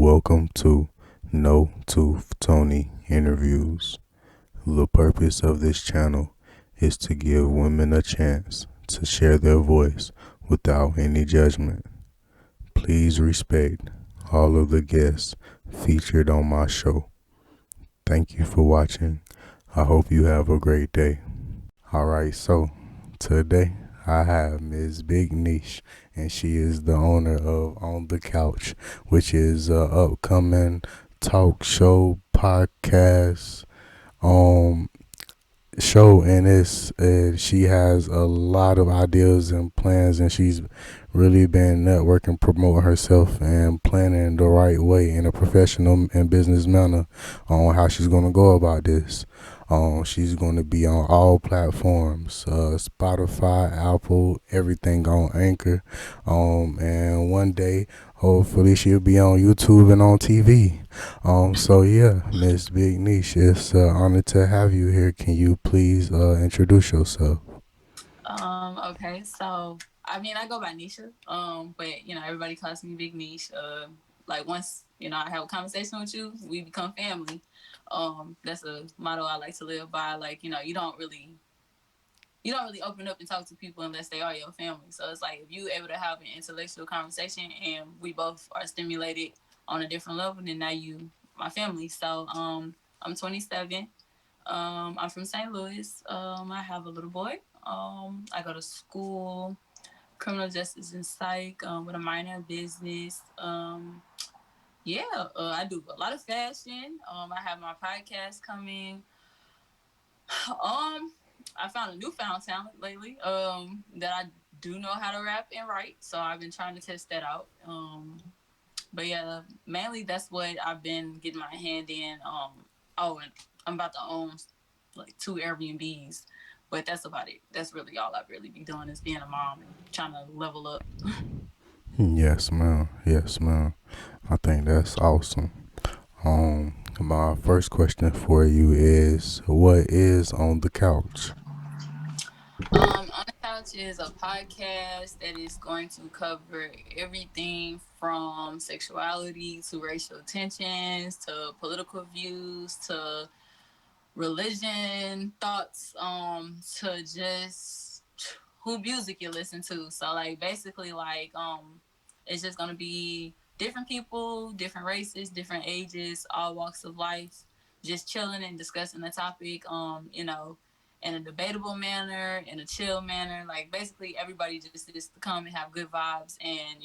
Welcome to No Tooth Tony Interviews. The purpose of this channel is to give women a chance to share their voice without any judgment. Please respect all of the guests featured on my show. Thank you for watching. I hope you have a great day. Alright, so today I have Ms. Big Nesh, and she is the owner of On the Couch, which is a upcoming talk show podcast um show, and she has a lot of ideas and plans, and she's really been networking, promoting herself, and planning the right way in a professional and business manner on how she's going to go about this. She's going to be on all platforms, Spotify, Apple, everything on Anchor. And one day, hopefully, she'll be on YouTube and on TV. So yeah, Miss Big Nesh, it's an honor to have you here. Can you please introduce yourself? Okay, so I go by Nisha. But everybody calls me Big Niche. Like once, I have a conversation with you, we become family. That's a motto I like to live by. Like, you don't really open up and talk to people unless they are your family. So it's like if you able to have an intellectual conversation and we both are stimulated on a different level, then now you my family. So I'm 27. I'm from St. Louis. I have a little boy. I go to school, criminal justice and psych, with a minor in business. Yeah, I do a lot of fashion. I have my podcast coming. Um, I found a newfound talent lately. That I do know how to rap and write, so I've been trying to test that out. But yeah, mainly that's what I've been getting my hand in. And I'm about to own like 2 Airbnbs, but that's about it. That's really all I've really be doing is being a mom and trying to level up. Yes, ma'am. Yes, ma'am. I think that's awesome. My first question for you is, what is On the Couch? On the Couch is a podcast that is going to cover everything from sexuality to racial tensions to political views to religion thoughts, to just who music you listen to. So like basically like it's just gonna be different people, different races, different ages, all walks of life, just chilling and discussing the topic, in a debatable manner, in a chill manner. Like basically everybody just is to come and have good vibes and,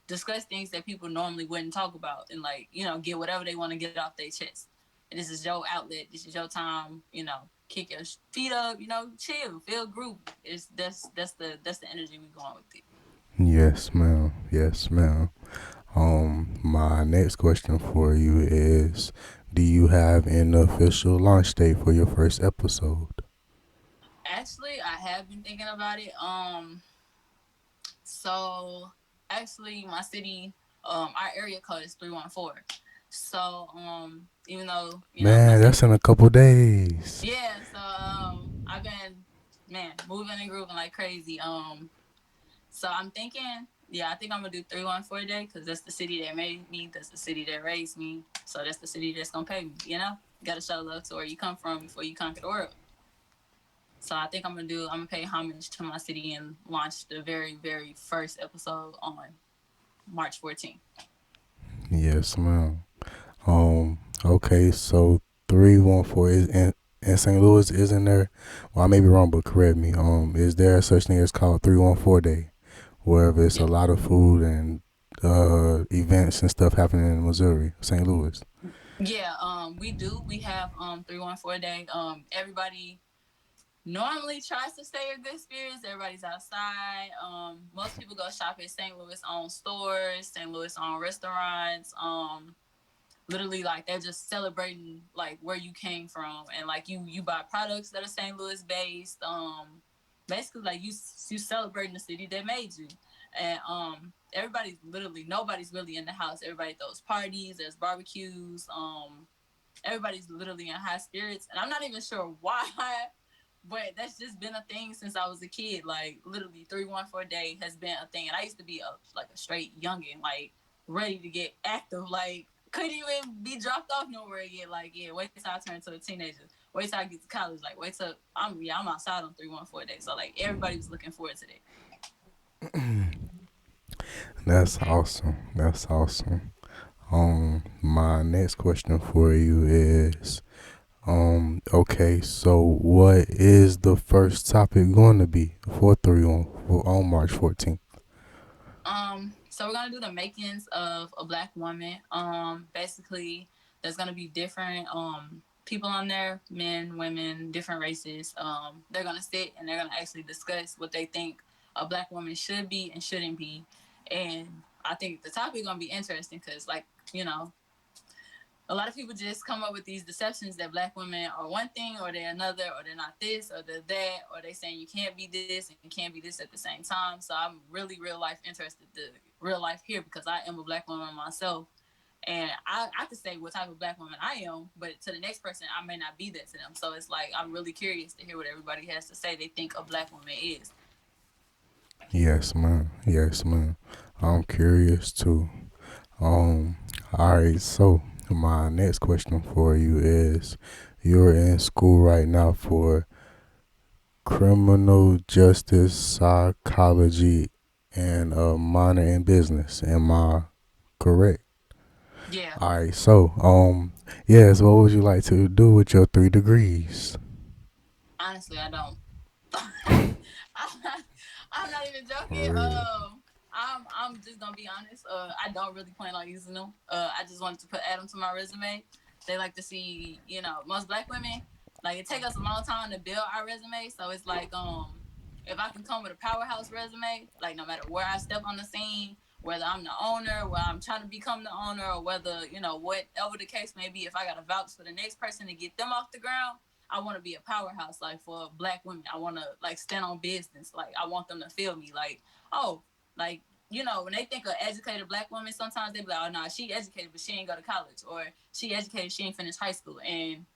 discuss things that people normally wouldn't talk about and like, get whatever they want to get off their chest. And this is your outlet. This is your time. Kick your feet up. Chill, feel groovy. It's that's the energy we going with it. Yes, ma'am. Yes, ma'am. My next question for you is, do you have an official launch date for your first episode? Actually, I have been thinking about it. So actually, my city, our area code is 314. So, even though my Man, city, that's in a couple days. yeah. So, I've been, man, moving and grooving like crazy. So I'm thinking, yeah, I think I'm gonna do 314 Day because that's the city that made me. That's the city that raised me. So that's the city that's gonna pay me. Gotta show love to where you come from before you conquer the world. So I think I'm gonna pay homage to my city and launch the very very first episode on March 14th. Yes, ma'am. Okay, so 314 is in St. Louis, isn't there? Well, I may be wrong, but correct me. Is there such thing as called 314 Day, wherever it's Yeah, a lot of food and events and stuff happening in Missouri, St. Louis? yeah. We do. We have 314 Day. Everybody normally tries to stay in good spirits. Everybody's outside. Most people go shop at St. Louis owned stores, St. Louis owned restaurants. Literally like they're just celebrating like where you came from and like you buy products that are St. Louis based. Basically like you celebrating the city that made you. And everybody's literally nobody's really in the house. Everybody throws parties, there's barbecues. Everybody's literally in high spirits, and I'm not even sure why, but that's just been a thing since I was a kid. Like literally, 314 Day has been a thing, and I used to be a straight youngin, like ready to get active, like couldn't even be dropped off nowhere yet. Like, yeah, wait till I turn to a teenager. Wait till I get to college. Like, wait till I'm outside on 314 days. So like everybody was looking forward to that. That's awesome. That's awesome. My next question for you is, okay, so what is the first topic going to be for 3 on March 14th? So we're gonna do the makings of a black woman. Basically, there's gonna be different people on there, men, women, different races. They're gonna sit and they're gonna actually discuss what they think a black woman should be and shouldn't be. And I think the topic gonna be interesting because, like, you know, a lot of people just come up with these deceptions that black women are one thing or they're another or they're not this or they're that or they saying you can't be this and can't be this at the same time. So I'm really real life interested to real life here because I am a black woman myself and I could say what type of black woman I am, but to the next person I may not be that to them. So it's like I'm really curious to hear what everybody has to say they think a black woman is. Yes, ma'am. Yes, ma'am. I'm curious too. Um, all right. So my next question for you is, you're in school right now for criminal justice psychology and a minor in business. Am I correct? Yeah, All right. So, yes. What would you like to do with your 3 degrees? honestly I don't. I'm not even For joking. real. I'm just gonna be honest. I don't really plan on using them. I just wanted to add them to my resume. They like to see, you know, most black women like it take us a long time to build our resume. So it's like, if I can come with a powerhouse resume, like no matter where I step on the scene, whether I'm the owner, whether I'm trying to become the owner, or whether whatever the case may be, if I got to vouch for the next person to get them off the ground, I want to be a powerhouse, like for black women. I want to like stand on business. Like I want them to feel me. Like, oh, like when they think of educated black women, sometimes they be like, oh no, she educated, but she ain't go to college, or she educated, she ain't finished high school, and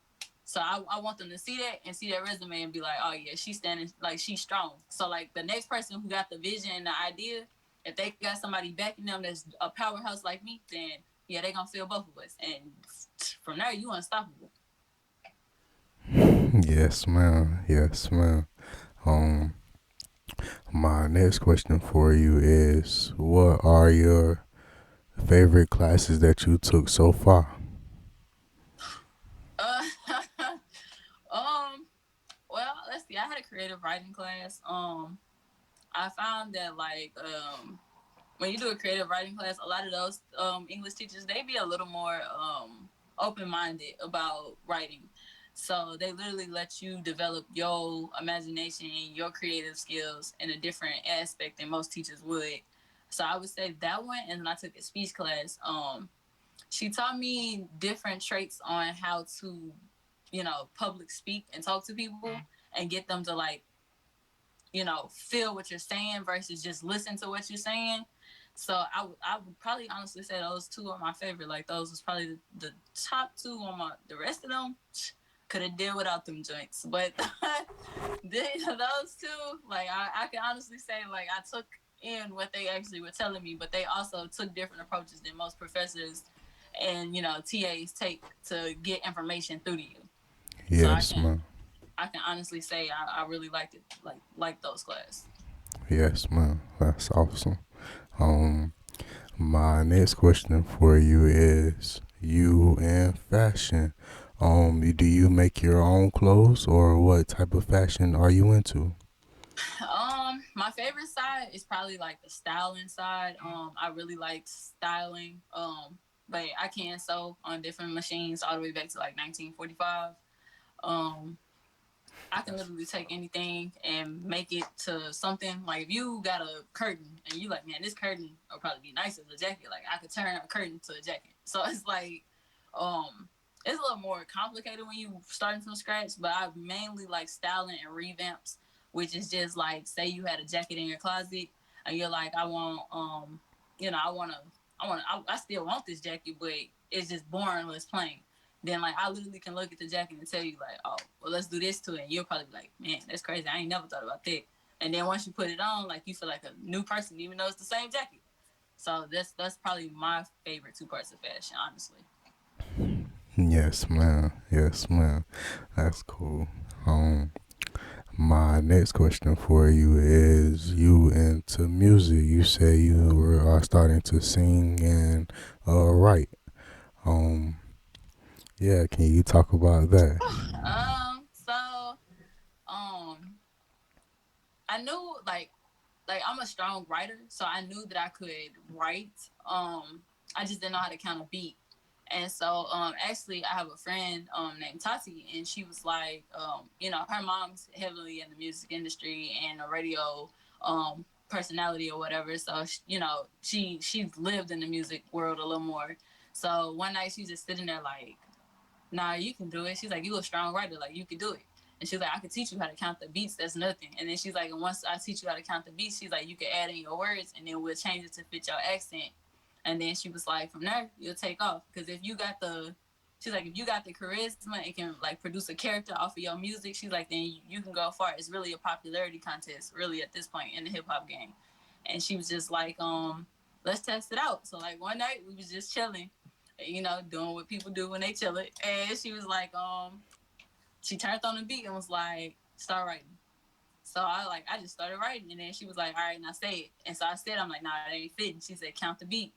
so I want them to see that and see that resume and be like, oh yeah, she's standing like she's strong. So like the next person who got the vision and the idea, if they got somebody backing them that's a powerhouse like me, then yeah, they gonna feel both of us, and from there you unstoppable. Yes, ma'am. Yes, ma'am. Um, my next question for you is, what are your favorite classes that you took so far? Uh, um, well, let's see. I had a creative writing class. I found that like when you do a creative writing class, a lot of those English teachers they be a little more open minded about writing. So they literally let you develop your imagination and your creative skills in a different aspect than most teachers would. So I would say that one, and then I took a speech class. She taught me different traits on how to, public speak and talk to people and get them to like feel what you're saying versus just listen to what you're saying. So I would probably honestly say those two are my favorite. Like those was probably the top two on my. The rest of them could have did without them joints, but those two, like I can honestly say, like I took in what they actually were telling me, but they also took different approaches than most professors and TAs take to get information through to you. So I Yes, can ma'am. I can honestly say I really liked it, like those class. Yes, ma'am. That's awesome. Um, my next question for you is, you in fashion. Do you make your own clothes, or what type of fashion are you into? My favorite side is probably like the styling side. I really like styling. But I can sew on different machines all the way back to like 1945. Um, I can literally take anything and make it to something. Like if you got a curtain and you like, man, this curtain will probably be nice as a jacket. Like I could turn a curtain to a jacket. So it's like, um, it's a little more complicated when you starting from scratch. But I mainly like styling and revamps, which is just like, say you had a jacket in your closet and you're like, I want, I want to, I still want this jacket, but it's just boring or it's plain. Then like I literally can look at the jacket and tell you like, oh, well let's do this to it. And you'll probably be like, man, that's crazy. I ain't never thought about that. And then once you put it on, like you feel like a new person, even though it's the same jacket. So that's probably my favorite two parts of fashion, honestly. Yes, ma'am. Yes, ma'am. That's cool. Um, my next question for you is: you into music? You say are starting to sing and write. Um, yeah. Can you talk about that? So um I knew like I'm a strong writer, so I knew that I could write. I just didn't know how to count a beat. And so actually I have a friend named Tati, and she was like her mom's heavily in the music industry and a radio personality or whatever. So she's lived in the music world a little more. So one night she's just sitting there like, nah, you can do it. She's like, you a strong writer, like you can do it. And she's like, I can teach you how to count the beats. That's nothing. And then she's like, and once I teach you how to count the beats, she's like, you can add in your words, and then we'll change it to fit your accent. And then she was like, from there, you'll take off. Because if you got the, she's like, if you got the charisma and can like produce a character off of your music, she's like, then you can go far. It's really a popularity contest, really at this point in the hip hop game. And she was just like, let's test it out. So like one night we was just chilling, doing what people do when they chill it. And she was like, she turned on the beat and was like, start writing. So I just started writing, and then she was like, all right, now say it. And so I said, I'm like, nah, it ain't fitting. She said, count the beat.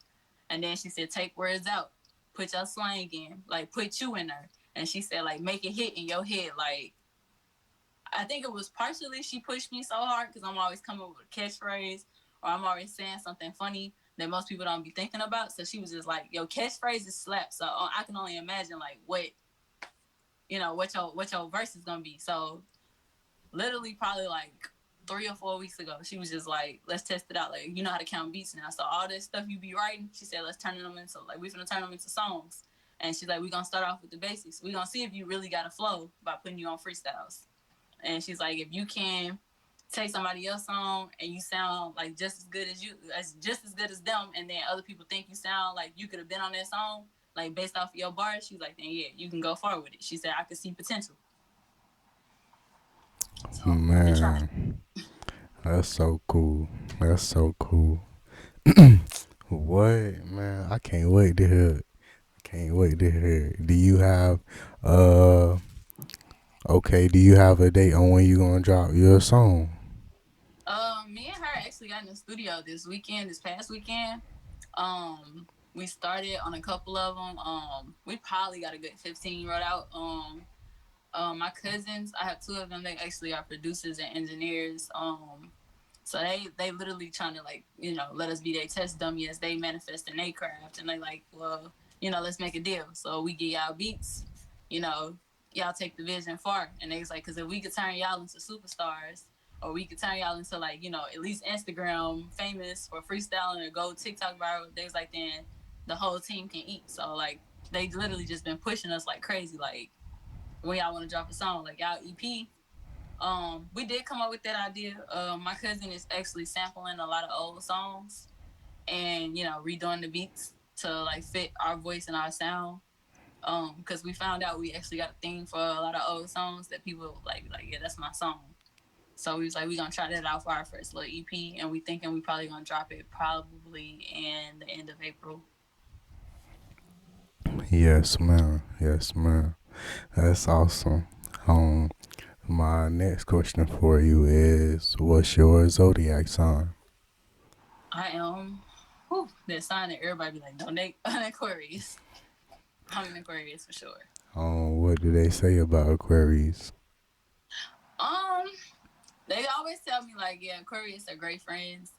And then she said, take words out, put your slang in, like put you in there. And she said, like, make it hit in your head. Like, I think it was partially she pushed me so hard because I'm always coming with a catchphrase, or I'm always saying something funny that most people don't be thinking about. So she was just like, yo, catchphrases slap. So I can only imagine like what your verse is gonna be. So literally probably like 3 or 4 weeks ago, she was just like, let's test it out. Like, you know how to count beats now. So all this stuff you be writing, she said, let's turn them into like we finna turn them into songs. And she's like, we're gonna start off with the basics. We're gonna see if you really got a flow by putting you on freestyles. And she's like, if you can take somebody else's song and you sound like just as good as just as good as them, and then other people think you sound like you could have been on that song, like based off of your bars, she's like, then yeah, you can go far with it. She said, I could see potential. So we try. Man, that's so cool. That's so cool. What, man? I can't wait to hear it. Can't wait to hear it. Do you have uh okay, do you have a date on when you gonna drop your song? Me and her actually got in the studio this past weekend. We started on a couple of them. We probably got a good 15 wrote out. My cousins, I have two of them. They actually are producers and engineers. So they literally trying to like let us be their test dummy as they manifest in their craft, and they like, well, let's make a deal. So we get y'all beats, you know, y'all take the vision far. And they was like, because if we could turn y'all into superstars, or we could turn y'all into like at least Instagram famous for freestyling or go TikTok viral, they was like, then the whole team can eat. So like they literally just been pushing us like crazy, like when y'all want to drop a song, like y'all EP. We did come up with that idea. My cousin is actually sampling a lot of old songs and redoing the beats to like fit our voice and our sound. Because we found out we actually got a theme for a lot of old songs that people like yeah, that's my song. So we was like, we gonna try that out for our first little EP, and we thinking we probably gonna drop it probably in the end of April. Yes, ma'am. Yes, ma'am. That's awesome. Um, my next question for you is, what's your zodiac sign? I am, that sign that everybody be like, don't they an Aquarius? I'm an Aquarius for sure. What do they say about Aquarius? Um, They always tell me like, yeah, Aquarius are great friends.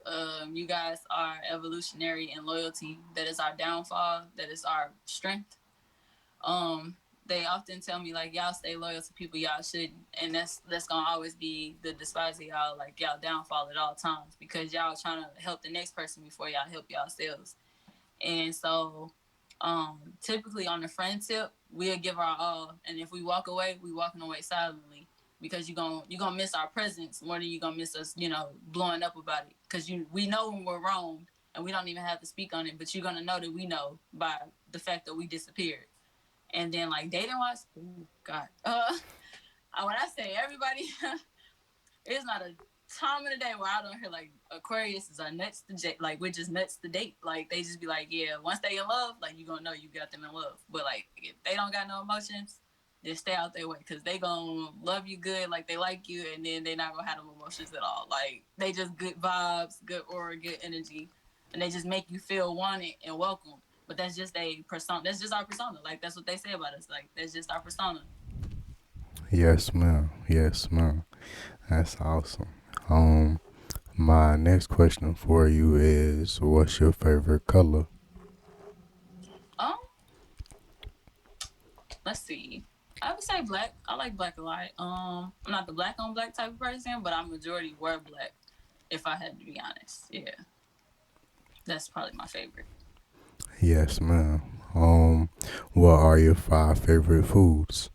You guys are evolutionary in loyalty. That is our downfall. That is our strength. Um, they often tell me like, y'all stay loyal to people y'all shouldn't, and that's gonna always be the despise of y'all, like y'all downfall at all times, because y'all trying to help the next person before y'all help yourselves. And so, typically on the friend tip, we'll give our all, and if we walk away, we walking away silently, because you gonna miss our presence more than you gonna miss us, blowing up about it. Because we know when we're wrong, and we don't even have to speak on it, but you're gonna know that we know by the fact that we disappeared. And then like dating wise, oh god, when I say everybody, it's not a time in the day where I don't hear like Aquarius are nuts to like we're just nuts to date. Like they just be like, yeah, once they in love, like you gonna know you got them in love. But like if they don't got no emotions, just stay out their way because they gonna love you good, like they like you, and then they not gonna have no emotions at all. Like they just good vibes, good aura, good energy, and they just make you feel wanted and welcome. But that's just a persona. That's just our persona. Like that's what they say about us. Like that's just our persona. Yes, ma'am. Yes, ma'am. That's awesome. Um, my next question for you is, what's your favorite color? Um, let's see. I would say black. I like black a lot. I'm not the black on black type of person, but I majority wear black. If I had to be honest, yeah, that's probably my favorite. Yes, ma'am. What are your five favorite foods?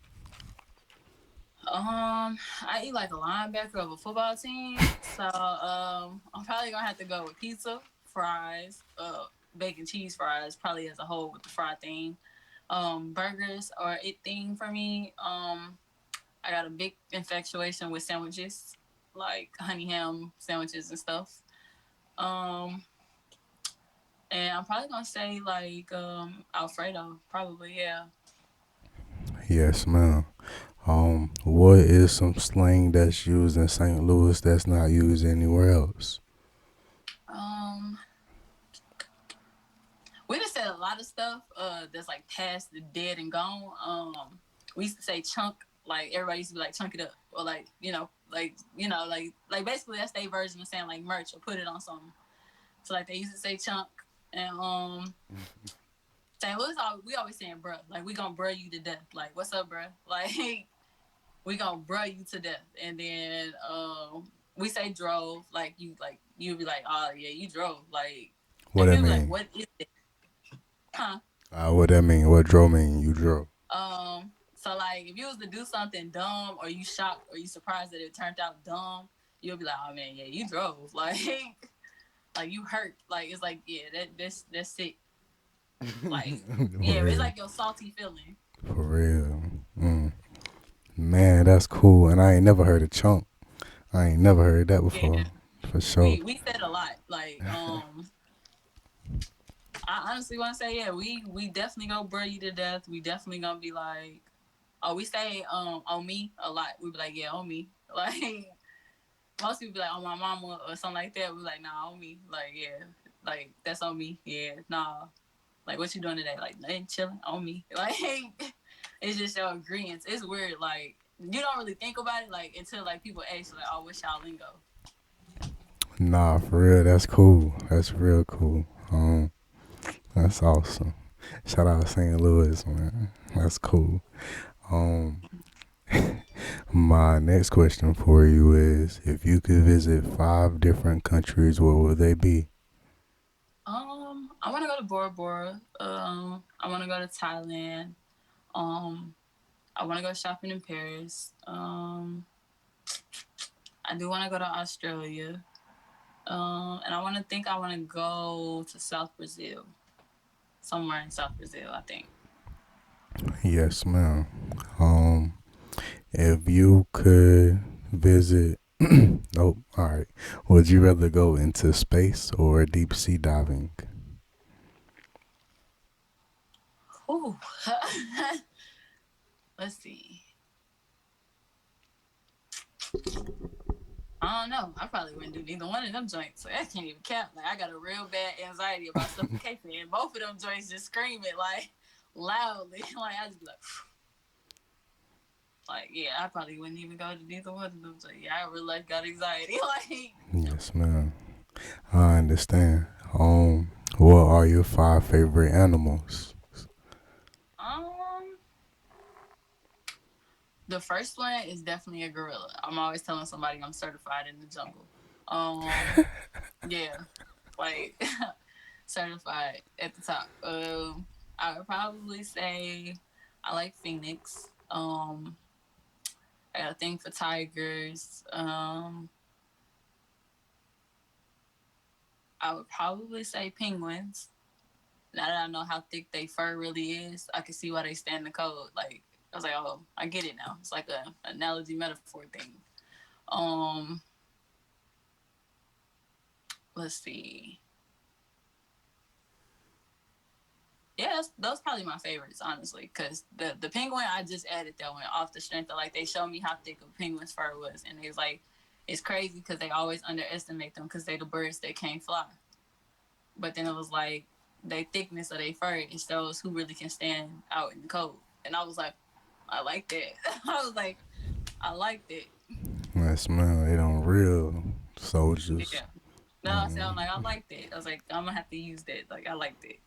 I eat like a linebacker of a football team, so I'm probably gonna have to go with pizza, fries, bacon cheese fries, probably as a whole with the fry thing. Burgers are it thing for me. I got a big infatuation with sandwiches, like honey ham sandwiches and stuff. Um, and I'm probably gonna say like Alfredo, probably yeah. Yes, ma'am. What is some slang that's used in St. Louis that's not used anywhere else? Um, we just said a lot of stuff that's like past the dead and gone. We used to say chunk, like everybody used to be like chunk it up, or like like basically that's their version of saying like merch or put it on something. So like they used to say chunk, and St. Louis, we always saying bruh. Like, we gonna bruh you to death. Like, what's up, bruh? Like, we gonna bruh you to death. And then we say drove. You be like, oh, yeah, you drove. Like, What and that people be like, mean? what is it? Huh? What that mean? What draw mean? You draw. So, like, if you was to do something dumb or you shocked or you surprised that it turned out dumb, you'll be like, oh, man, yeah, you drove. Like you hurt. Like, it's like, yeah, that's it. Like, For yeah, it's real. like your salty feeling. For real. Man, that's cool. And I ain't never heard of chunk. I ain't never heard that Yeah. before. For sure. We said a lot. Like, I honestly want to say, yeah, we definitely gonna bore you to death. We definitely gonna be like, oh, we say on me a lot. We be like, yeah, on me. Like most people be like, on my mama or something like that. We like, nah, on me. Like, yeah, like that's on me. Yeah, nah. Like, what you doing today? Like, nothing, chilling on me. Like, it's just your agreements. It's weird. Like, you don't really think about it like until like people ask you like, oh, what's y'all lingo? Nah, for real. That's cool. That's real cool. That's awesome. Shout out St. Louis, man. That's cool. Um, my next question for you is, if you could visit five different countries, what would they be? I want to go to Bora Bora. I want to go to Thailand. Um, I want to go shopping in Paris. I do want to go to Australia. And I want to go to South Brazil, somewhere in South Brazil. I think. Yes, ma'am. Um, if you could visit, oh, all right. Would you rather go into space or deep sea diving? Ooh. Let's see. I don't know. I probably wouldn't do neither one of them joints. So that can't even count. Like I got a real bad anxiety about suffocation, and both of them joints just screaming like loudly. Like I just be like yeah, I probably wouldn't even go to neither one of them. So yeah, I really like got anxiety. Like no. Yes, ma'am. I understand. What are your five favorite animals? Um, the first one is definitely a gorilla. I'm always telling somebody I'm certified in the jungle. Um, yeah, like certified at the top. I would probably say I like Phoenix. I got a thing for tigers. I would probably say penguins. Now that I know how thick they fur really is, I can see why they stand the code. Like I was like, oh, I get it now. It's like a analogy metaphor thing. Um, let's see. Yeah, those probably my favorites, honestly. Cause the penguin, I just added that one off the strength of like they showed me how thick a penguin's fur was, and it was like it's crazy because they always underestimate them because they the birds that can't fly. But then it was like they thickness of their fur, it shows who really can stand out in the cold. And I was like, I like that. I was like, I like that. Yes, man. They don't real soldiers. Yeah. No, I said I'm like I like that. I was like I'm gonna have to use that. Like I like that.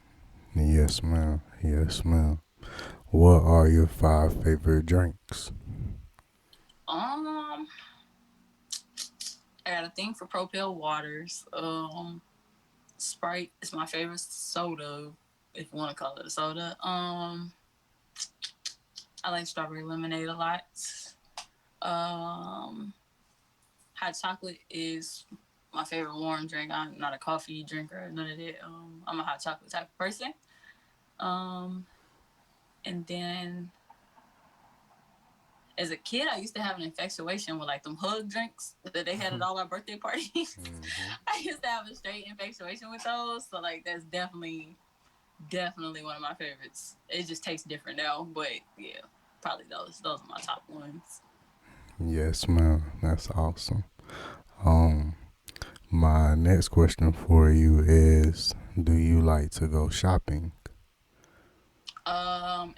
Yes, ma'am. Yes, ma'am. What are your five favorite drinks? Um, I got a thing for Propel waters. Sprite is my favorite soda, if you want to call it a soda. I like strawberry lemonade a lot. Um, hot chocolate is my favorite warm drink. I'm not a coffee drinker, none of that. I'm a hot chocolate type of person. Um, and then as a kid, I used to have an infatuation with like them hug drinks that they had at all our birthday parties. I used to have a straight infatuation with those. So like that's definitely one of my favorites. It just tastes different now, but yeah, probably those. Those are my top ones. Yes, ma'am. That's awesome. Um, my next question for you is: do you like to go shopping?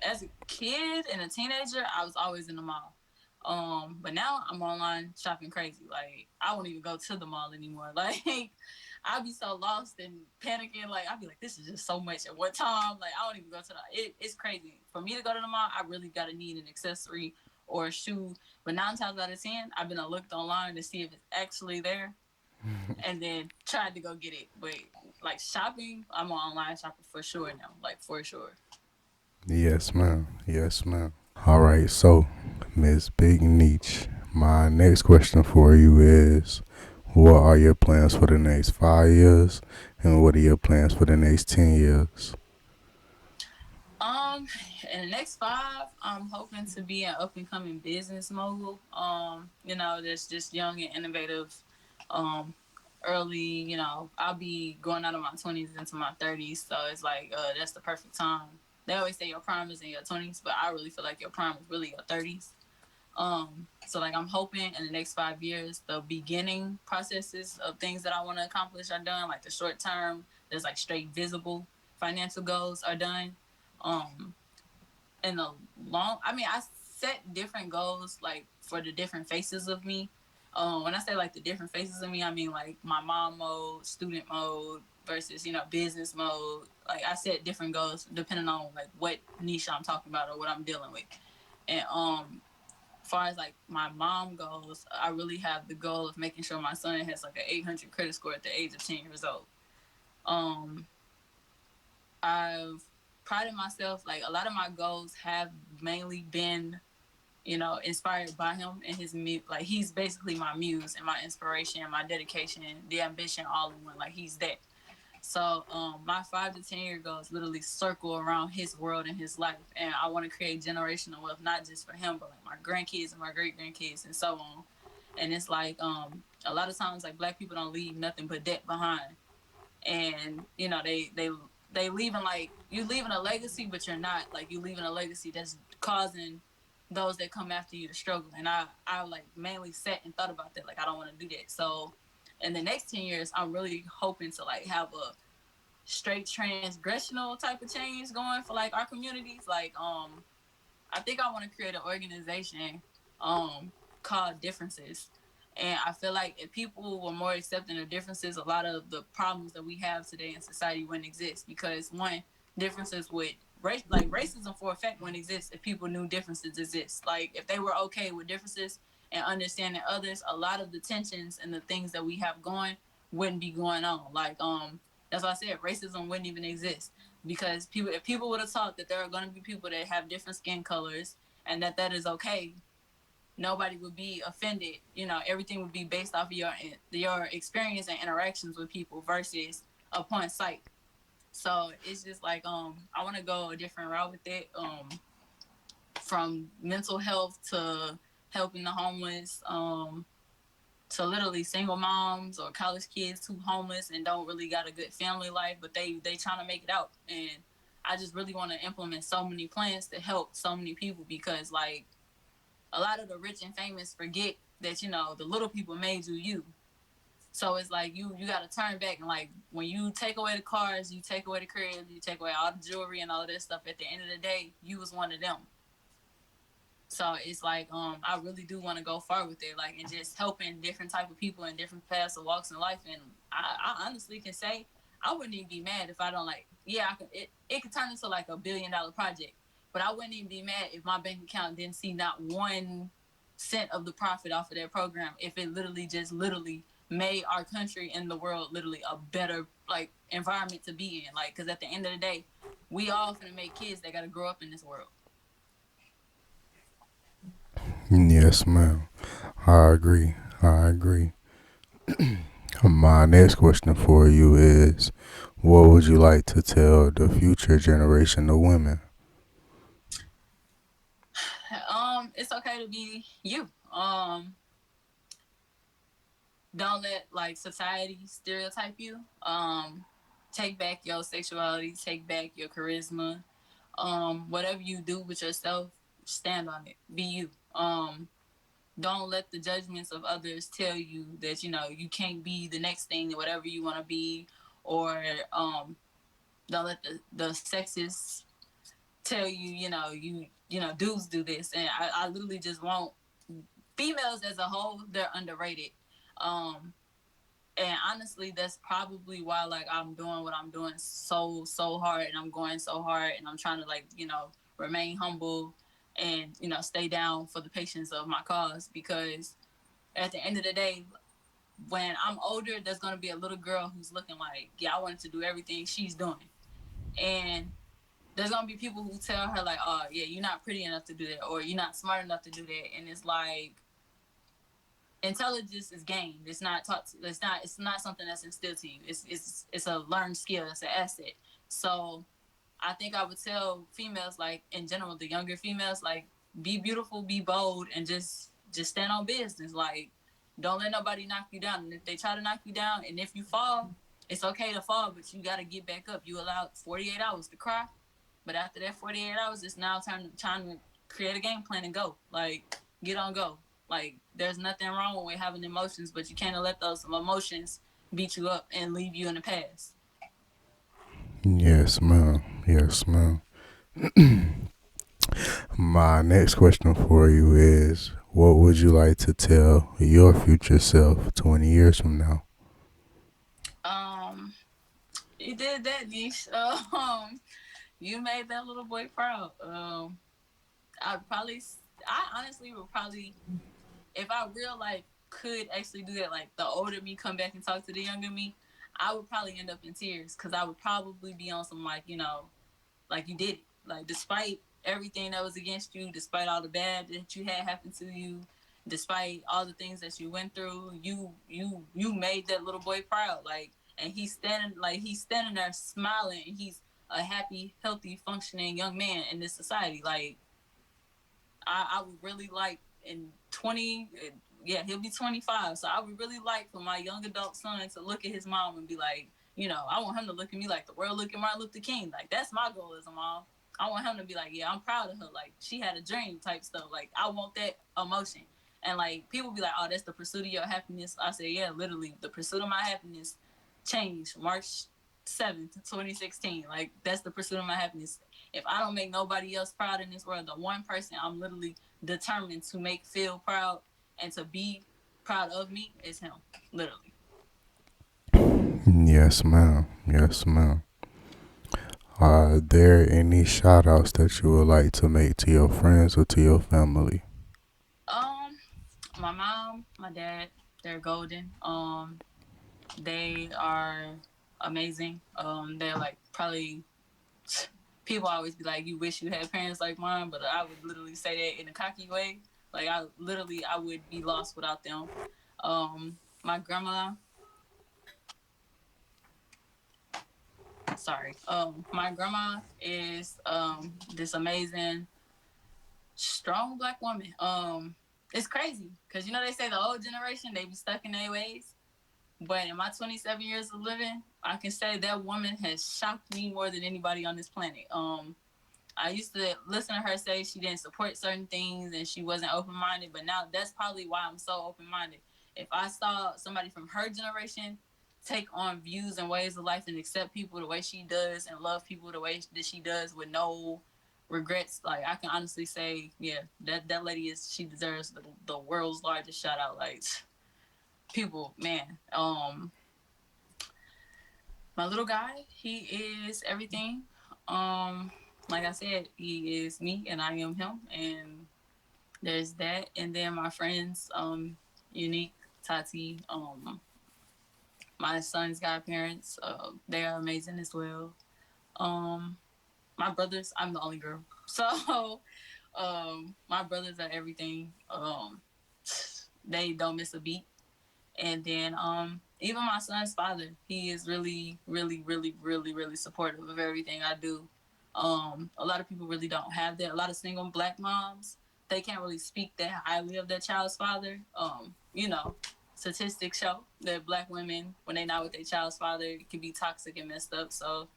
As a kid and a teenager, I was always in the mall. But now I'm online shopping crazy. Like I won't even go to the mall anymore. Like I'll be so lost and panicking. Like I'll be like, this is just so much at one time. Like I don't even go to it's crazy. For me to go to the mall, I really gotta need an accessory or a shoe. But 9 times out of 10, I've been looked online to see if it's actually there and then tried to go get it. But like shopping, I'm an online shopper for sure now. Like for sure. Yes, ma'am. Yes, ma'am. All right. So, Miss Big Niche, my next question for you is: what are your plans for the next 5 years, and what are your plans for the next 10 years? Um, in the next five, I'm hoping to be an up and coming business mogul. That's just young and innovative. Um, early, I'll be going out of my 20s into my 30s, so it's like that's the perfect time. They always say your prime is in your 20s, but I really feel like your prime is really your 30s. So like I'm hoping in the next 5 years, the beginning processes of things that I want to accomplish are done. Like the short term, there's like straight visible financial goals are done. Um, in the long, I mean, I set different goals like for the different faces of me. When I say like the different faces of me, I mean like my mom mode, student mode versus business mode. Like I set different goals depending on like what niche I'm talking about or what I'm dealing with. And as far as like my mom goes, I really have the goal of making sure my son has like an 800 credit score at the age of 10 years old. Um, I've prided myself, like a lot of my goals have mainly been, inspired by him and his like he's basically my muse and my inspiration, my dedication, the ambition all in one. Like he's that. So my 5 to 10 year goals literally circle around his world and his life, and I want to create generational wealth not just for him, but like my grandkids and my great grandkids and so on. And it's like a lot of times like black people don't leave nothing but debt behind, and they leaving like you leaving a legacy, but you're not like you leaving a legacy that's causing those that come after you to struggle. And I like mainly sat and thought about that. Like I don't want to do that. So in the next 10 years, I'm really hoping to like have a straight transgressional type of change going for like our communities. Like I think I want to create an organization called Differences. And I feel like if people were more accepting of differences, a lot of the problems that we have today in society wouldn't exist. Because one, differences would like racism for a fact wouldn't exist if people knew differences exist. Like if they were okay with differences and understanding others, a lot of the tensions and the things that we have going wouldn't be going on. Like that's why I said racism wouldn't even exist, because if people would have taught that there are going to be people that have different skin colors and that is okay, nobody would be offended. Everything would be based off of your experience and interactions with people versus upon sight. So it's just like I want to go a different route with it, from mental health to helping the homeless, So literally single moms or college kids who homeless and don't really got a good family life, but they trying to make it out. And I just really want to implement so many plans to help so many people, because like a lot of the rich and famous forget that, you know, the little people made you. So it's like you got to turn back, and like when you take away the cars, you take away the cribs, you take away all the jewelry and all of that stuff. At the end of the day, you was one of them. So it's like I really do want to go far with it, like, and just helping different type of people in different paths of walks in life. And I honestly can say I wouldn't even be mad if I don't, like, yeah, I could, it could turn into like $1 billion project, but I wouldn't even be mad if my bank account didn't see not 1 cent of the profit off of that program, if it literally made our country and the world literally a better like environment to be in. Like, because at the end of the day, we all finna make kids that gotta grow up in this world. Yes, ma'am. I agree. I agree. My next question for you is, what would you like to tell the future generation of women? It's okay to be you. Don't let like society stereotype you. Take back your sexuality, take back your charisma. Whatever you do with yourself, stand on it. Be you. Don't let the judgments of others tell you that, you know, you can't be the next thing, whatever you want to be, or don't let the sexist tell you, you know, dudes do this. And I literally just want females as a whole, they're underrated. Um, and honestly, that's probably why like I'm doing what I'm doing so hard, and I'm going so hard, and I'm trying to, like, you know, remain humble and, you know, stay down for the patients of my cause. Because at the end of the day, when I'm older, there's gonna be a little girl who's looking like, yeah, I wanted to do everything she's doing. And there's gonna be people who tell her like, oh yeah, you're not pretty enough to do that, or you're not smart enough to do that. And it's like, intelligence is gained. It's not taught. It's not something that's instilled to you. It's a learned skill. It's an asset. So I think I would tell females, like, in general, the younger females, like, be beautiful, be bold, and just stand on business. Like, don't let nobody knock you down. And if they try to knock you down, and if you fall, it's okay to fall, but you got to get back up. You allowed 48 hours to cry, but after that 48 hours, it's now time to create a game plan and go. Like, get on go. Like, there's nothing wrong with having emotions, but you can't let those emotions beat you up and leave you in the past. Yes, ma'am. Yes, ma'am. My next question for you is, what would you like to tell your future self 20 years from now? Um, you did that, Nesh. You made that little boy proud. I honestly would probably, if I real life could actually do that, like the older me come back and talk to the younger me, I would probably end up in tears, because I would probably be on some, like, you know, like, you did it. Like, despite everything that was against you, despite all the bad that you had happen to you, despite all the things that you went through, you made that little boy proud. Like, and he's standing there smiling, and he's a happy, healthy, functioning young man in this society. Like, I would really like in 20, yeah, he'll be 25. So I would really like for my young adult son to look at his mom and be like, you know, I want him to look at me like the world look at Martin Luther King. Like, that's my goal as a mom. I want him to be like, yeah, I'm proud of her. Like, she had a dream type stuff. Like, I want that emotion. And like, people be like, oh, that's the pursuit of your happiness. I say, yeah, literally, the pursuit of my happiness changed March 7th, 2016. Like, that's the pursuit of my happiness. If I don't make nobody else proud in this world, the one person I'm literally determined to make feel proud and to be proud of me is him. Literally. Yes, ma'am. Yes, ma'am. Are there any shout outs that you would like to make to your friends or to your family? Um, my mom, my dad, they're golden. They are amazing. They're like probably, people always be like, you wish you had parents like mine, but I would literally say that in a cocky way. Like, I would be lost without them. My grandma, sorry. My grandma is this amazing, strong black woman. it's crazy because you know they say the old generation they be stuck in their ways. But in my 27 years of living, I can say that woman has shocked me more than anybody on this planet. I used to listen to her say she didn't support certain things and she wasn't open minded, but now that's probably why I'm so open minded. If I saw somebody from her generation take on views and ways of life and accept people the way she does and love people the way that she does with no regrets, like I can honestly say, yeah, that lady is she deserves the world's largest shout out. Like people, man, my little guy, he is everything. Um, like I said, he is me and I am him, and there's that. And then my friends, Unique, Tati, my son's godparents, they are amazing as well. Um, my brothers, I'm the only girl, so my brothers are everything. They don't miss a beat. And then even my son's father, he is really, really, really, really, really supportive of everything I do. A lot of people really don't have that. A lot of single black moms, they can't really speak that highly of their child's father. You know, statistics show that black women, when they not with their child's father, it can be toxic and messed up. So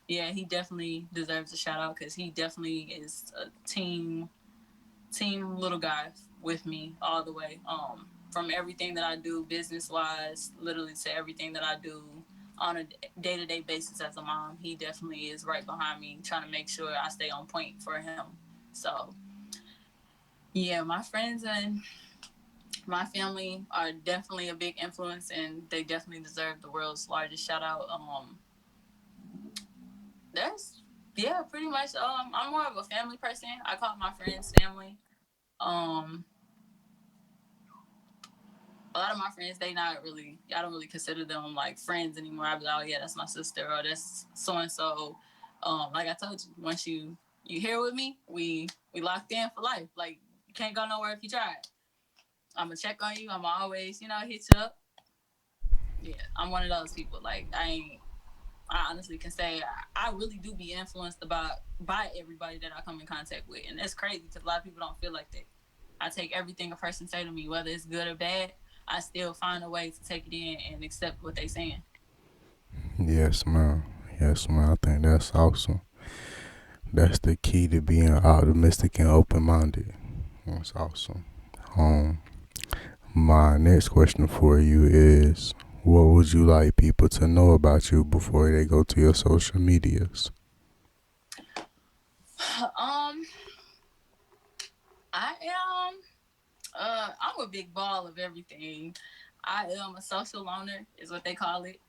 yeah, he definitely deserves a shout out because he definitely is a team little guy with me all the way. From everything that I do business wise, literally to everything that I do on a day to day basis as a mom, he definitely is right behind me, trying to make sure I stay on point for him. So yeah, my friends and my family are definitely a big influence, and they definitely deserve the world's largest shout out. That's yeah, pretty much. I'm more of a family person. I call my friends family. Um, a lot of my friends, they not really, I don't really consider them like friends anymore. I be like, oh yeah, that's my sister or that's so and so. Like I told you, once you here with me, we locked in for life. Like you can't go nowhere if you try. I'm gonna check on you. I'm always, hit you up. Yeah, I'm one of those people. Like I ain't. I honestly can say I really do be influenced about by everybody that I come in contact with, and that's crazy because a lot of people don't feel like that. I take everything a person say to me, whether it's good or bad. I still find a way to take it in and accept what they saying. Yes, ma'am. Yes, ma'am. I think that's awesome. That's the key to being optimistic and open minded. That's awesome. Um, my next question for you is, what would you like people to know about you before they go to your social medias? um, I am. I'm a big ball of everything. I am a social loner, is what they call it.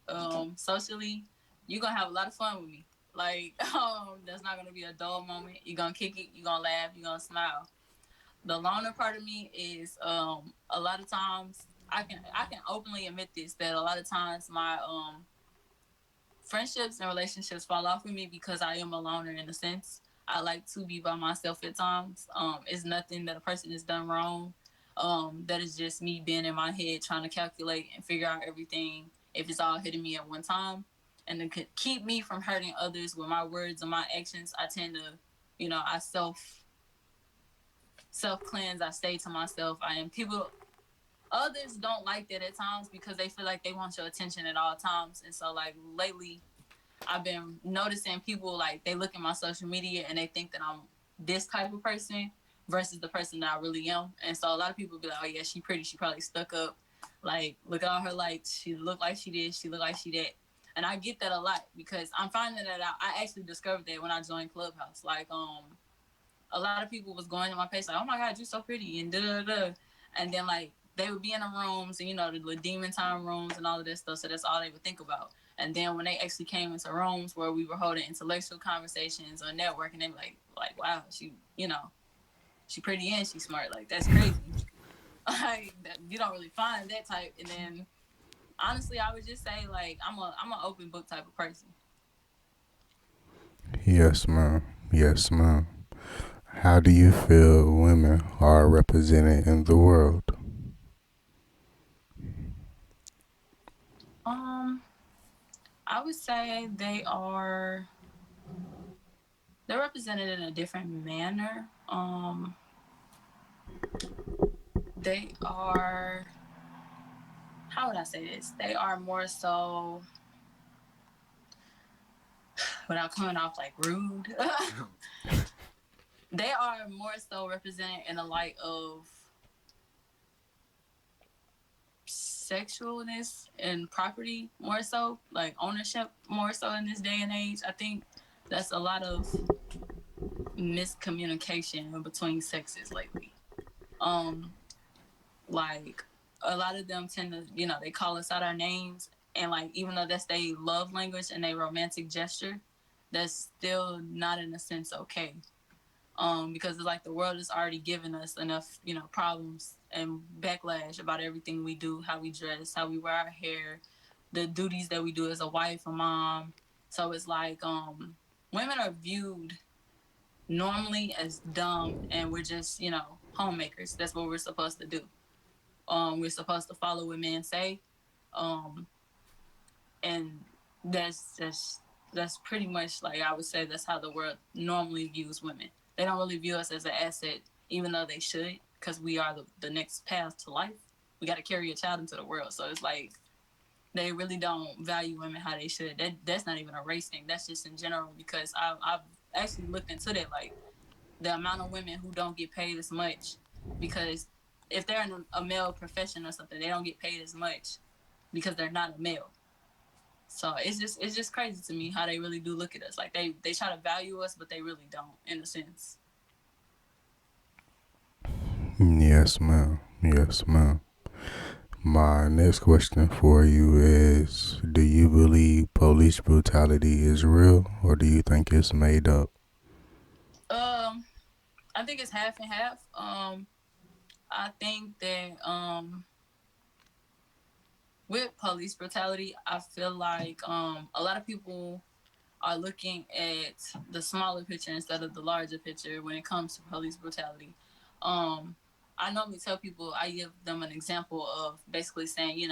Socially, you're gonna have a lot of fun with me. Like, there's not gonna be a dull moment. You're gonna kick it. You're gonna laugh. You're gonna smile. The loner part of me is a lot of times I can openly admit this that a lot of times my friendships and relationships fall off with me because I am a loner in a sense. I like to be by myself at times. It's nothing that a person has done wrong. That is just me being in my head trying to calculate and figure out everything if it's all hitting me at one time. And to keep me from hurting others with my words and my actions, I tend to, I self cleanse. I stay to myself. I am people. Others don't like that at times because they feel like they want your attention at all times. And so, like lately, I've been noticing people like they look at my social media and they think that I'm this type of person versus the person that I really am. And so a lot of people be like, "Oh yeah, she pretty. She probably stuck up. Like look at all her likes. She look like she did. She look like she did." And I get that a lot because I'm finding that out. I actually discovered that when I joined Clubhouse. Like a lot of people was going to my page like, "Oh my God, you're so pretty," and da da da. And then like they would be in the rooms and the demon time rooms and all of this stuff. So that's all they would think about. And then when they actually came into rooms where we were holding intellectual conversations or networking, they be like, wow, she pretty and she's smart. Like that's crazy. Like you don't really find that type. And then honestly, I would just say like I'm an open book type of person. Yes, ma'am. Yes, ma'am. How do you feel women are represented in the world? Um, I would say they're represented in a different manner. They are, how would I say this? They are more so, without coming off like rude, they are more so represented in the light of sexualness and property, more so like ownership, more so in this day and age. I think that's a lot of miscommunication between sexes lately. Um, like a lot of them tend to, they call us out our names, and like even though that's their love language and their romantic gesture, that's still not in a sense okay. Because it's like the world has already given us enough, problems and backlash about everything we do, how we dress, how we wear our hair, the duties that we do as a wife, a mom. So it's like women are viewed normally as dumb, and we're just, homemakers. That's what we're supposed to do. We're supposed to follow what men say, um, and that's pretty much, like, I would say that's how the world normally views women. They don't really view us as an asset, even though they should, because we are the next path to life. We got to carry a child into the world, so it's like they really don't value women how they should. That's not even a race thing. That's just in general, because I've actually looked into that, like the amount of women who don't get paid as much, because if they're in a male profession or something, they don't get paid as much because they're not a male. So it's just crazy to me how they really do look at us. Like they try to value us, but they really don't, in a sense. Yes, ma'am. Yes, ma'am. My next question for you is, do you believe police brutality is real, or do you think it's made up? Um, I think it's half and half. I think that with police brutality, I feel like a lot of people are looking at the smaller picture instead of the larger picture when it comes to police brutality. Um, I normally tell people, I give them an example of basically saying,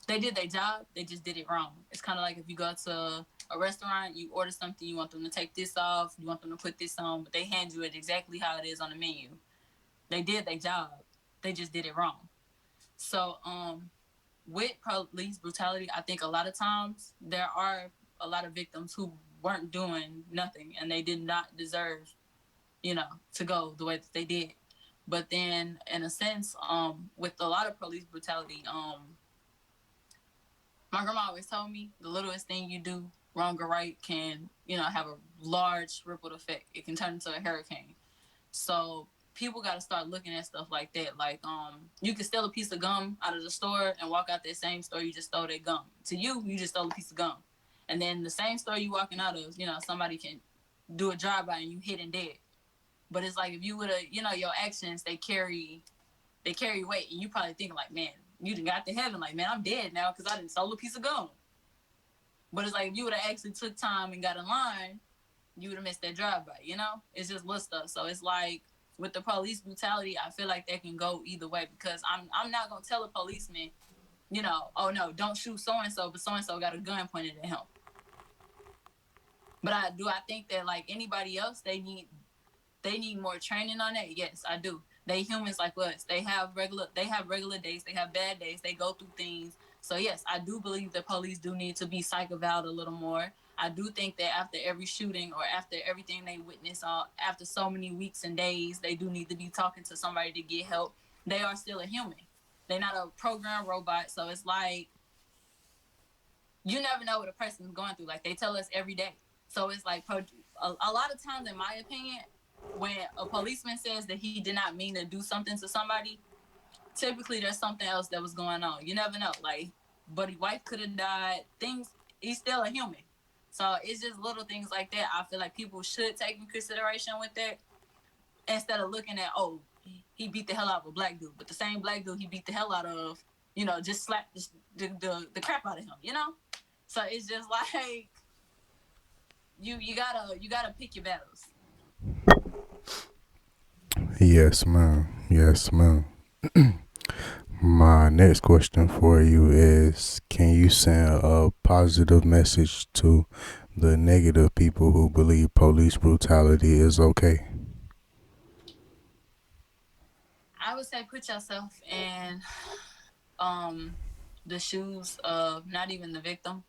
they did their job, they just did it wrong. It's kind of like if you go to a restaurant, you order something, you want them to take this off, you want them to put this on, but they hand you it exactly how it is on the menu. They did their job, they just did it wrong. So, with police brutality, I think a lot of times there are a lot of victims who weren't doing nothing and they did not deserve, to go the way that they did. But then, in a sense, with a lot of police brutality, my grandma always told me the littlest thing you do, wrong or right, can, have a large ripple effect. It can turn into a hurricane. So people got to start looking at stuff like that. Like, you can steal a piece of gum out of the store and walk out that same store you just stole that gum. To you, you just stole a piece of gum. And then the same store you walking out of, somebody can do a drive by and you hit and dead. But it's like if you would have, your actions, they carry weight, and you probably think like, man, you done got to heaven. Like, man, I'm dead now because I didn't stole a piece of gum. But it's like if you would have actually took time and got in line, you would have missed that drive by. It's just little stuff. So it's like with the police brutality, I feel like that can go either way, because I'm not gonna tell a policeman, oh no, don't shoot so and so, but so and so got a gun pointed at him. But I think that, like anybody else, they need more training on that. Yes, I do. They humans like us. They have regular days. They have bad days. They go through things. So yes, I do believe that police do need to be psych evaluated a little more. I do think that after every shooting or after everything they witness, after so many weeks and days, they do need to be talking to somebody to get help. They are still a human. They're not a program robot. So it's like you never know what a person's going through. Like they tell us every day. So it's like a lot of times, in my opinion, when a policeman says that he did not mean to do something to somebody, typically there's something else that was going on. You never know. Like, buddy, wife could have died. Things. He's still a human. So it's just little things like that. I feel like people should take in consideration with that, instead of looking at, oh, he beat the hell out of a black dude, but the same black dude he beat the hell out of, just slapped the crap out of him. So it's just like you gotta pick your battles. Yes, ma'am. Yes, ma'am. My next question for you is, can you send a positive message to the negative people who believe police brutality is okay? I would say put yourself in um the shoes of not even the victim,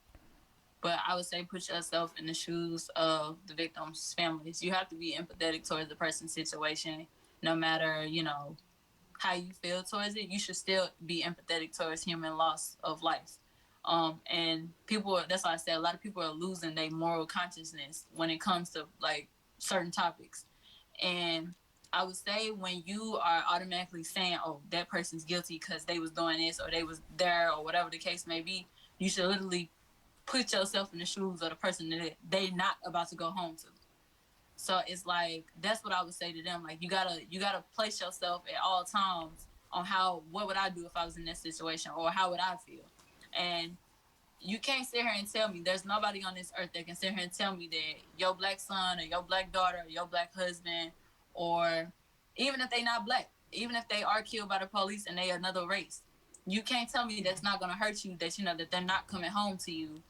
but I would say put yourself in the shoes of the victim's families. You have to be empathetic towards the person's situation, no matter, how you feel towards it. You should still be empathetic towards human loss of life. And people, that's why I said a lot of people are losing their moral consciousness when it comes to like certain topics. And I would say when you are automatically saying, "Oh, that person's guilty because they was doing this or they was there or whatever the case may be," you should literally put yourself in the shoes of the person that they not about to go home to. So it's like that's what I would say to them. Like you gotta place yourself at all times on how what would I do if I was in this situation or how would I feel. And you can't sit here and tell me there's nobody on this earth that can sit here and tell me that your black son or your black daughter or your black husband, or even if they not black, even if they are killed by the police and they another race, you can't tell me that's not gonna hurt you, that that they're not coming home to you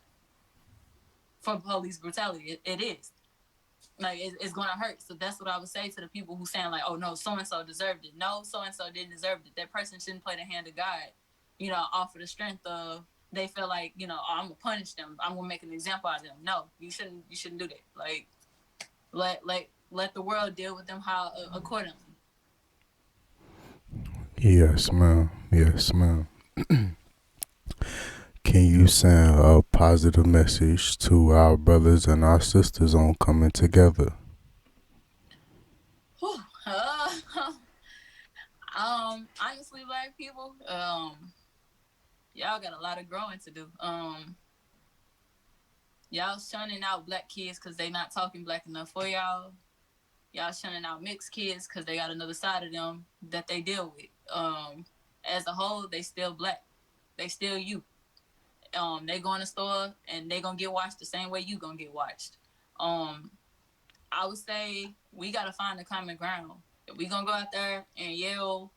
for police brutality. It is. Like it's gonna hurt. So that's what I would say to the people who saying like, oh no, so and so deserved it. No, so and so didn't deserve it. That person shouldn't play the hand of God, off of the strength of they feel like, oh, I'm gonna punish them. I'm gonna make an example out of them. No, you shouldn't. You shouldn't do that. Like let the world deal with them how accordingly. Yes, ma'am. Yes, ma'am. Can you send a positive message to our brothers and our sisters on coming together? Whew. Honestly, black people, y'all got a lot of growing to do. Y'all shunning out black kids because they not talking black enough for y'all. Y'all shunning out mixed kids because they got another side of them that they deal with. As a whole, they still black. They still you. They go in the store and they gonna get watched the same way you gonna get watched. Um, I would say we gotta find a common ground. If we gonna go out there and yell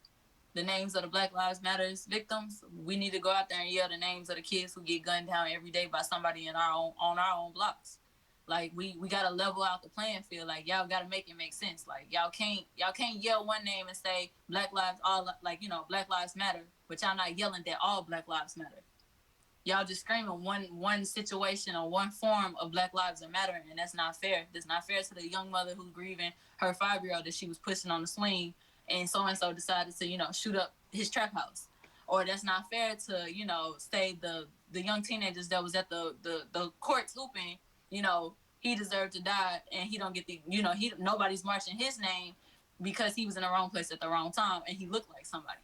the names of the Black Lives Matters victims, we need to go out there and yell the names of the kids who get gunned down every day by somebody in our own on our own blocks. Like we gotta level out the playing field. Like y'all gotta make it make sense. Like y'all can't yell one name and say Black Lives all like Black Lives Matter, but y'all not yelling that all Black Lives Matter. Y'all just screaming one situation or one form of Black Lives Matter, and that's not fair. That's not fair to the young mother who's grieving her 5-year-old that she was pushing on the swing, and so decided to shoot up his trap house. Or that's not fair to say the young teenagers that was at the courts hooping, he deserved to die, and he don't get he nobody's marching his name because he was in the wrong place at the wrong time and he looked like somebody.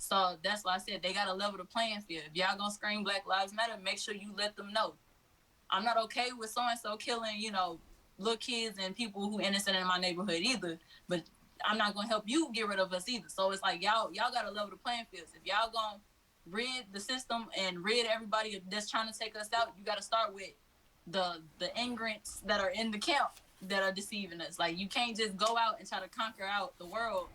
So that's why I said they gotta level the playing field. If y'all gonna scream Black Lives Matter, make sure you let them know. I'm not okay with so and so killing, little kids and people who innocent in my neighborhood either. But I'm not gonna help you get rid of us either. So it's like y'all gotta level the playing fields. If y'all gonna rid the system and rid everybody that's trying to take us out, you gotta start with the ingredients that are in the camp that are deceiving us. Like you can't just go out and try to conquer out the world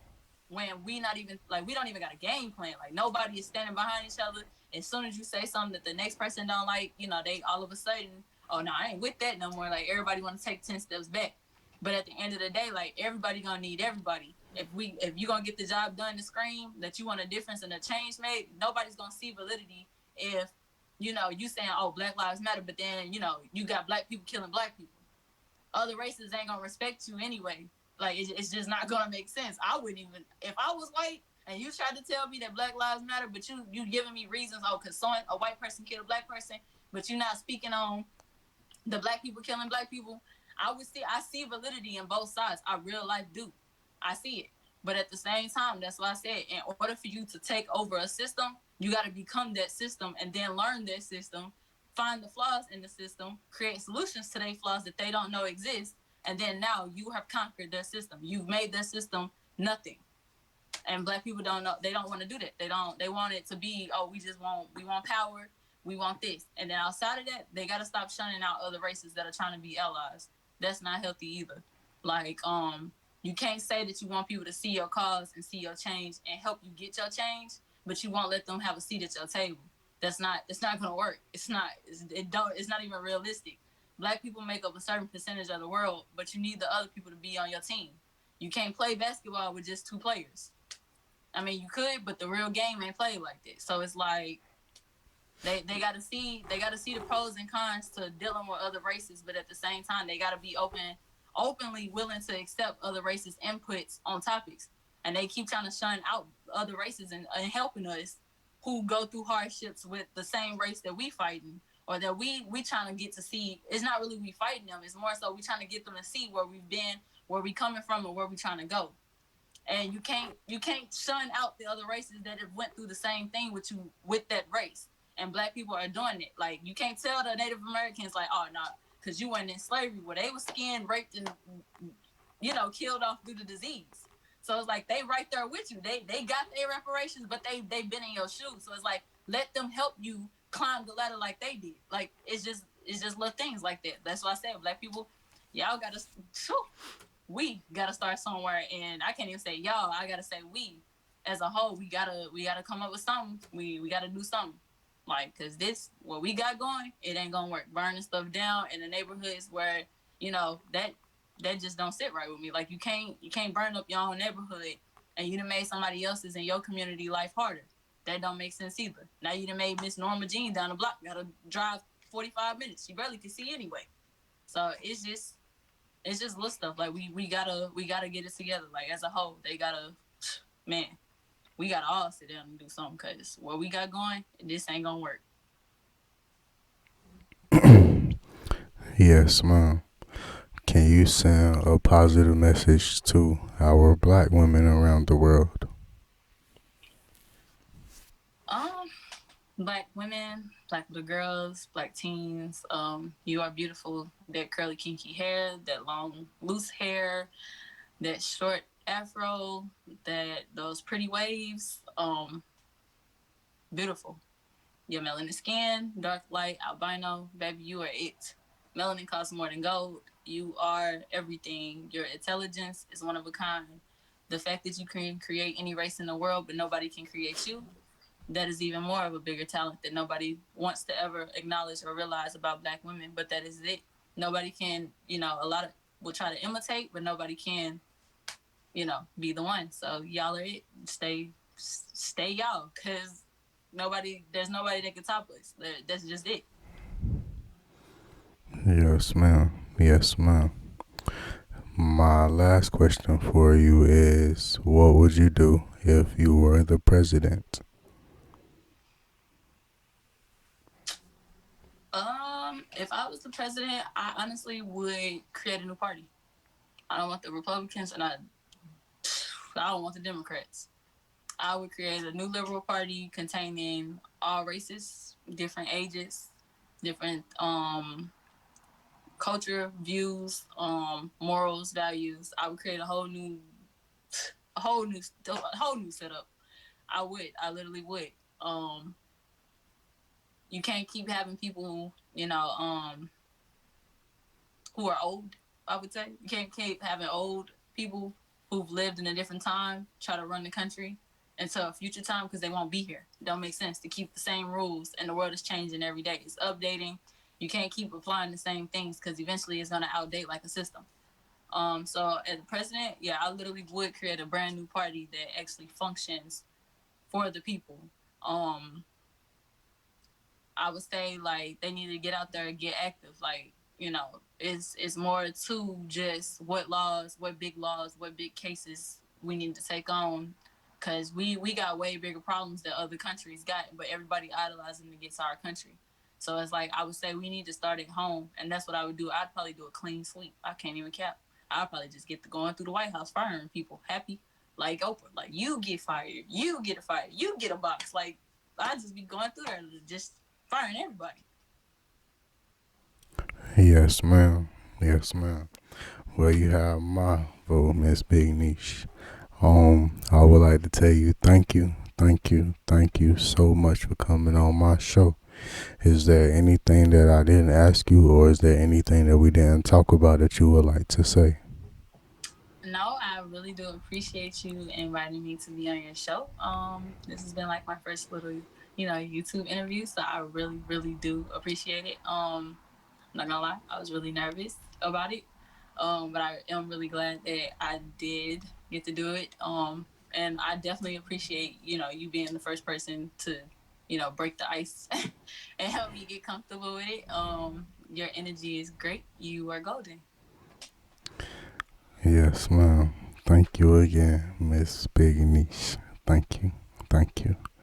when we not even like we don't even got a game plan. Like nobody is standing behind each other. As soon as you say something that the next person don't like, they all of a sudden, oh no, I ain't with that no more. Like everybody want to take 10 steps back. But at the end of the day, like everybody gonna need everybody. If you gonna get the job done to scream that you want a difference and a change made, nobody's gonna see validity if you saying, oh, Black Lives Matter, but then you got black people killing black people. Other races ain't gonna respect you anyway. Like it's just not gonna make sense. I wouldn't even if I was white and you tried to tell me that Black Lives Matter, but you giving me reasons. Oh, because a white person killed a black person, but you're not speaking on the black people killing black people. I see validity in both sides. I real life do. I see it. But at the same time, that's why I said in order for you to take over a system, you got to become that system and then learn that system, find the flaws in the system, create solutions to their flaws that they don't know exist, and then now you have conquered their system. You've made their system nothing. And black people don't know, they don't want to do that. They want it to be, oh, we want power, we want this. And then outside of that, they gotta stop shunning out other races that are trying to be allies. That's not healthy either. Like, you can't say that you want people to see your cause and see your change and help you get your change, but you won't let them have a seat at your table. It's not gonna work. It's not even realistic. Black people make up a certain percentage of the world, but you need the other people to be on your team. You can't play basketball with just two players. I mean, you could, but the real game ain't played like this. So it's like they gotta see the pros and cons to dealing with other races, but at the same time they gotta be openly willing to accept other races' inputs on topics. And they keep trying to shun out other races and helping us who go through hardships with the same race that we fighting or that we trying to get to see. It's not really we fighting them, it's more so we trying to get them to see where we've been, where we coming from, and where we trying to go. And you can't shun out the other races that have went through the same thing with you with that race. And black people are doing it. Like you can't tell the Native Americans like, oh no, nah, because you weren't in slavery where they were skinned, raped, and killed off due to disease. So it's like they right there with you. They got their reparations, but they've been in your shoes. So it's like let them help you climb the ladder like they did. Like it's just little things like that. That's why I said black people, y'all gotta we gotta start somewhere. And I can't even say y'all, I gotta say we as a whole. We gotta come up with something. We gotta do something. Like, cause this what we got going, it ain't gonna work. Burning stuff down in the neighborhoods where that just don't sit right with me. Like you can't burn up your own neighborhood and you done made somebody else's in your community life harder. That don't make sense either. Now you done made Miss Norma Jean down the block gotta drive 45 minutes. She barely can see anyway. So it's just little stuff. Like we gotta get it together. Like as a whole, they gotta, man, we gotta all sit down and do something. Cause what we got going, this ain't gonna work. Yes, ma'am. Can you send a positive message to our black women around the world? Um, Black women, black little girls, black teens, you are beautiful. That curly kinky hair, that long loose hair, that short afro, that those pretty waves, beautiful. Your melanin skin, dark light, albino, baby, you are it. Melanin costs more than gold. You are everything. Your intelligence is one of a kind. The fact that you can create any race in the world, but nobody can create you, that is even more of a bigger talent that nobody wants to ever acknowledge or realize about black women. But that is it. Nobody can, a lot of will try to imitate, but nobody can, be the one. So y'all are it. Stay y'all, cause there's nobody that can top us. That's just it. Yes, ma'am. Yes, ma'am. My last question for you is what would you do if you were the president? If I was the president, I honestly would create a new party. I don't want the Republicans, and I don't want the Democrats. I would create a new liberal party containing all races, different ages, different culture, views, morals, values. I would create a whole new, a whole new setup. I would. I literally would. Um, you can't keep having people, who are old. I would say you can't keep having old people who've lived in a different time try to run the country into a future time because they won't be here. It don't make sense to keep the same rules, and the world is changing every day. It's updating. You can't keep applying the same things because eventually it's gonna outdate like a system. So as a president, yeah, I literally would create a brand new party that actually functions for the people. Um, I would say like they need to get out there and get active. Like, it's more to just what laws, what big cases we need to take on. Cause we got way bigger problems that other countries got, but everybody idolizing against our country. So it's like I would say we need to start at home, and that's what I would do. I'd probably do a clean sweep. I can't even cap. I'd probably just get to going through the White House firing people happy, like Oprah. Like you get fired, you get a fire, you get a box. Like I'd just be going through there, just firing everybody. Yes, ma'am. Yes, ma'am. Well, you have my vote, Miss Big Niche. I would like to tell you thank you so much for coming on my show. Is there anything that I didn't ask you, or is there anything that we didn't talk about that you would like to say? No, I really do appreciate you inviting me to be on your show. This has been like my first little, YouTube interview, so I really, really do appreciate it. Not gonna lie, I was really nervous about it. But I am really glad that I did get to do it. And I definitely appreciate, you being the first person to, break the ice and help me get comfortable with it. Your energy is great. You are golden. Yes, ma'am. Thank you again, Miss Big Niche. Thank you. Thank you.